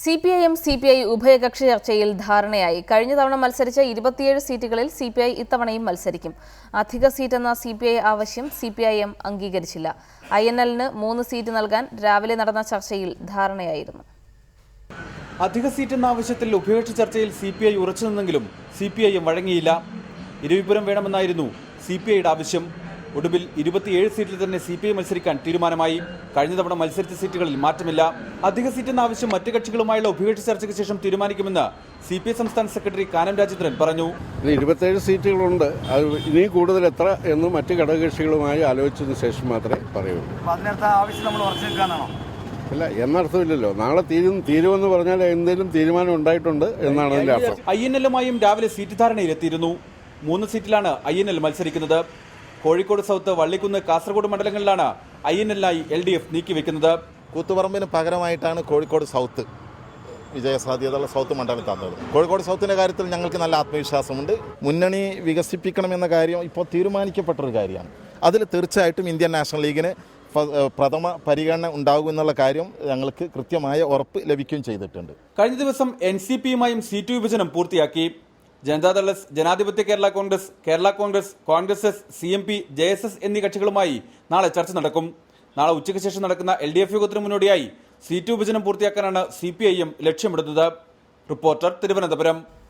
CPIM CPI ഉഭയകക്ഷി ചർച്ചയിൽ ധാരണയായി. കഴിഞ്ഞ തവണ മത്സരിച്ച 27 സീറ്റുകളിൽ CPI ഇത്തവണയും മത്സരിക്കും. അധിക സീറ്റെന്ന CPI ആവശ്യം CPIM അംഗീകരിച്ചില്ല. INL-ന് 3 സീറ്റ് നൽകാൻ രാവിലെ നടന്ന ചർച്ചയിൽ ധാരണയായിരുന്നു. അധിക സീറ്റെന്ന ആവശ്യത്തിൽ ഉഭയകക്ഷി ചർച്ചയിൽ CPI ഉറച്ചുനിന്നെങ്കിലും CPIM വഴങ്ങിയില്ല. ഇരുവിപുരം വേണമെന്നായിരുന്നു CPIയുടെ ആവശ്യം. ഒടുവിൽ 27 സീറ്റിൽ തന്നെ CPI മത്സരിക്കാൻ തീരുമാനമായി. കഴിഞ്ഞ തവണ മത്സരിച്ച സീറ്റുകളിൽ മാറ്റമില്ല. അധിക സീറ്റെന്ന ആവശ്യം മറ്റ് കക്ഷികളുമായുള്ള ഉഭയകക്ഷി ചർച്ചയ്ക്ക് ശേഷം തീരുമാനിക്കുമെന്ന് CPI സംസ്ഥാന സെക്രട്ടറി കാനം രാജേന്ദ്രൻ പറഞ്ഞു. 27 സീറ്റുകളുണ്ട്. അത് ഇനി കൂടുതൽ എത്ര എന്ന് മറ്റ് ഘടകകക്ഷികളുമായി ആലോചിച്ചതിന് ശേഷം മാത്രമേ പറയൂ. അല്ല, എന്നർത്ഥമില്ലല്ലോ. നാളെ തീരുമെന്ന് പറഞ്ഞാൽ എന്തെങ്കിലും തീരുമാനം ഉണ്ടായിട്ടുണ്ട് എന്നാണ് അതിന്റെ അർത്ഥം. INL-യുമായും രാവിലെ സീറ്റ് ധാരണയിലെത്തിയിരുന്നു. 3 സീറ്റിലാണ് INL മത്സരിക്കുന്നത്. കോഴിക്കോട് സൗത്ത്, വള്ളിക്കുന്ന്, കാസർഗോഡ് മണ്ഡലങ്ങളിലാണ് INL-നായി LDF നീക്കിവെക്കുന്നത്. കൂത്തുപറമ്പിന് പകരമായിട്ടാണ് കോഴിക്കോട് സൗത്ത് വിജയസാധ്യതയുള്ള സൗത്ത് മണ്ഡലം തന്നത്. കോഴിക്കോട് സൗത്തിൻ്റെ കാര്യത്തിൽ ഞങ്ങൾക്ക് നല്ല ആത്മവിശ്വാസമുണ്ട്. മുന്നണി വികസിപ്പിക്കണമെന്ന കാര്യം ഇപ്പോൾ തീരുമാനിക്കപ്പെട്ടൊരു കാര്യമാണ്. അതിൽ തീർച്ചയായിട്ടും ഇന്ത്യൻ നാഷണൽ ലീഗിന് പ്രഥമ പരിഗണന ഉണ്ടാകുമെന്നുള്ള കാര്യം ഞങ്ങൾക്ക് കൃത്യമായ ഉറപ്പ് ലഭിക്കുകയും ചെയ്തിട്ടുണ്ട്. കഴിഞ്ഞ ദിവസം NCP-യുമായും സീറ്റ് വിഭജനം പൂർത്തിയാക്കി. ജനതാദൾ എസ്, ജനാധിപത്യ Kerala Congress, Congress S, CMP, JSS എന്നീ കക്ഷികളുമായി നാളെ ചർച്ച നടക്കും. നാളെ ഉച്ചയ്ക്ക് ശേഷം നടക്കുന്ന LDF യോഗത്തിന് മുന്നോടിയായി സീറ്റ് വിഭജനം പൂർത്തിയാക്കാനാണ് CPIM ലക്ഷ്യമിടുന്നത്. റിപ്പോർട്ടർ, തിരുവനന്തപുരം.